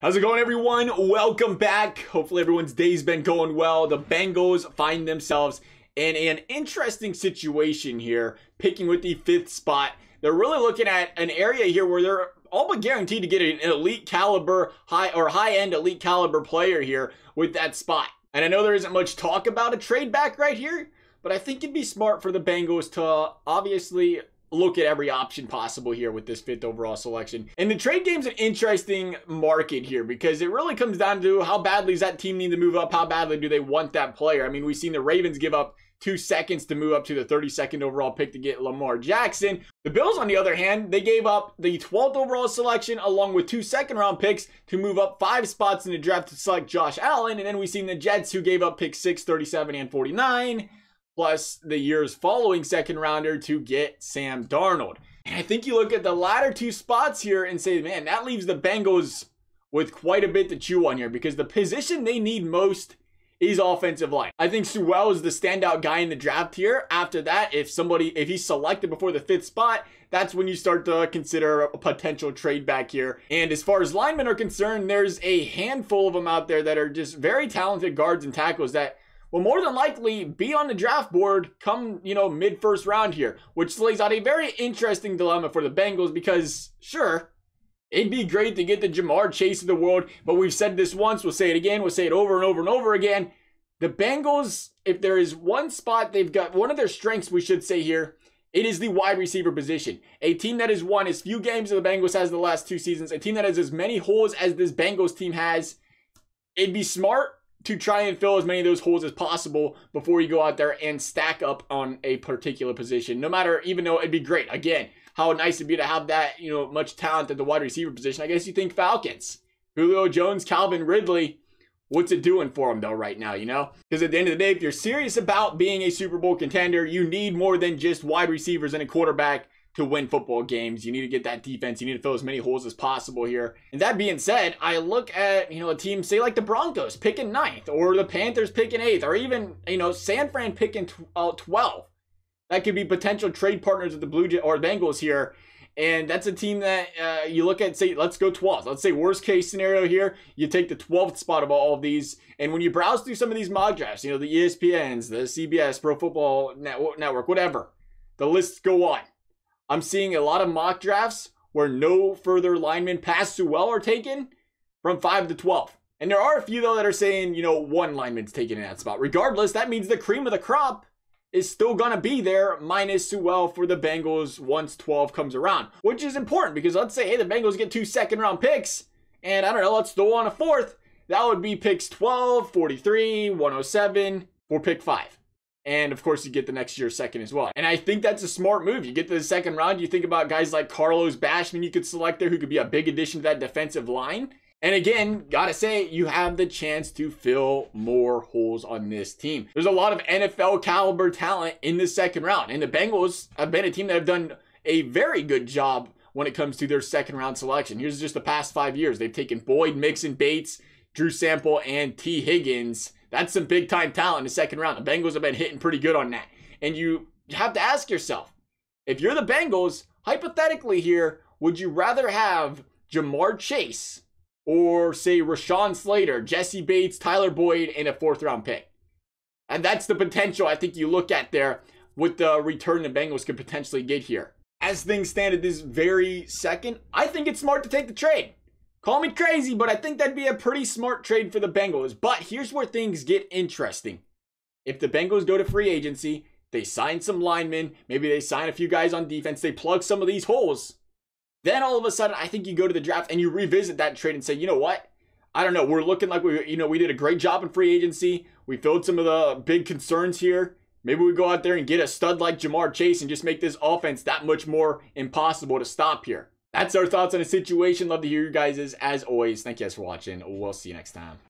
How's it going, everyone? Welcome back. Hopefully everyone's day's been going well. The Bengals find themselves in an interesting situation here, picking with the 5th spot. They're really looking at an area here where they're all but guaranteed to get an elite caliber, high-end elite caliber player here with that spot. And I know there isn't much talk about a trade back right here, but I think it'd be smart for the Bengals to obviously look at every option possible here with this 5th overall selection. And the trade game's an interesting market here because it really comes down to how badly does that team need to move up? How badly do they want that player? I mean, we've seen the Ravens give up 2 seconds to move up to the 32nd overall pick to get Lamar Jackson. The Bills, on the other hand, they gave up the 12th overall selection along with 2 second-round picks to move up 5 spots in the draft to select Josh Allen. And then we've seen the Jets, who gave up picks 6, 37, and 49. Plus the years following second rounder to get Sam Darnold. And I think you look at the latter 2 spots here and say, man, that leaves the Bengals with quite a bit to chew on here because the position they need most is offensive line. I think Sewell is the standout guy in the draft here. After that, if he's selected before the 5th spot, that's when you start to consider a potential trade back here. And as far as linemen are concerned, there's a handful of them out there that are just very talented guards and tackles that will more than likely be on the draft board come, mid-first round here, which lays out a very interesting dilemma for the Bengals because, sure, it'd be great to get the Jamar Chase of the world, but we've said this once, we'll say it again, we'll say it over and over and over again. The Bengals, if there is one spot they've got, one of their strengths, we should say here, it is the wide receiver position. A team that has won as few games as the Bengals has in the last 2 seasons, a team that has as many holes as this Bengals team has, it'd be smart to try and fill as many of those holes as possible before you go out there and stack up on a particular position. No matter, even though it'd be great. Again, how nice it'd be to have that, much talent at the wide receiver position. I guess you think Falcons. Julio Jones, Calvin Ridley. What's it doing for them though right now, Because at the end of the day, if you're serious about being a Super Bowl contender, you need more than just wide receivers and a quarterback to win football games. You need to get that defense. You need to fill as many holes as possible here. And that being said, I look at, a team, say like the Broncos picking 9th or the Panthers picking 8th or even, San Fran picking 12. That could be potential trade partners with the Bengals here. And that's a team that you look at, say, let's go 12th. Let's say worst case scenario here, you take the 12th spot of all of these. And when you browse through some of these mock drafts, the ESPNs, the CBS, Pro Football Network, whatever, the lists go on. I'm seeing a lot of mock drafts where no further linemen past Sewell are taken from 5 to 12. And there are a few, though, that are saying, 1 lineman's taken in that spot. Regardless, that means the cream of the crop is still going to be there minus Sewell for the Bengals once 12 comes around. Which is important because let's say, hey, the Bengals get 2 second-round picks. And I don't know, let's throw on a 4th. That would be picks 12, 43, 107 for pick 5. And of course, you get the next year's second as well. And I think that's a smart move. You get to the second round, you think about guys like Carlos Basham you could select there who could be a big addition to that defensive line. And again, gotta say, you have the chance to fill more holes on this team. There's a lot of NFL caliber talent in the second round. And the Bengals have been a team that have done a very good job when it comes to their second round selection. Here's just the past 5 years. They've taken Boyd, Mixon, Bates, Drew Sample, and T. Higgins. That's some big time talent in the second round. The Bengals have been hitting pretty good on that. And you have to ask yourself, if you're the Bengals, hypothetically here, would you rather have Jamar Chase or say Rashawn Slater, Jesse Bates, Tyler Boyd, and a 4th round pick? And that's the potential I think you look at there with the return the Bengals could potentially get here. As things stand at this very second, I think it's smart to take the trade. Call me crazy, but I think that'd be a pretty smart trade for the Bengals. But here's where things get interesting. If the Bengals go to free agency, they sign some linemen, maybe they sign a few guys on defense, they plug some of these holes, then all of a sudden, I think you go to the draft and you revisit that trade and say, you know what? I don't know. We're looking like we did a great job in free agency. We filled some of the big concerns here. Maybe we go out there and get a stud like Jamar Chase and just make this offense that much more impossible to stop here. That's our thoughts on the situation. Love to hear you guys as always. Thank you guys for watching. We'll see you next time.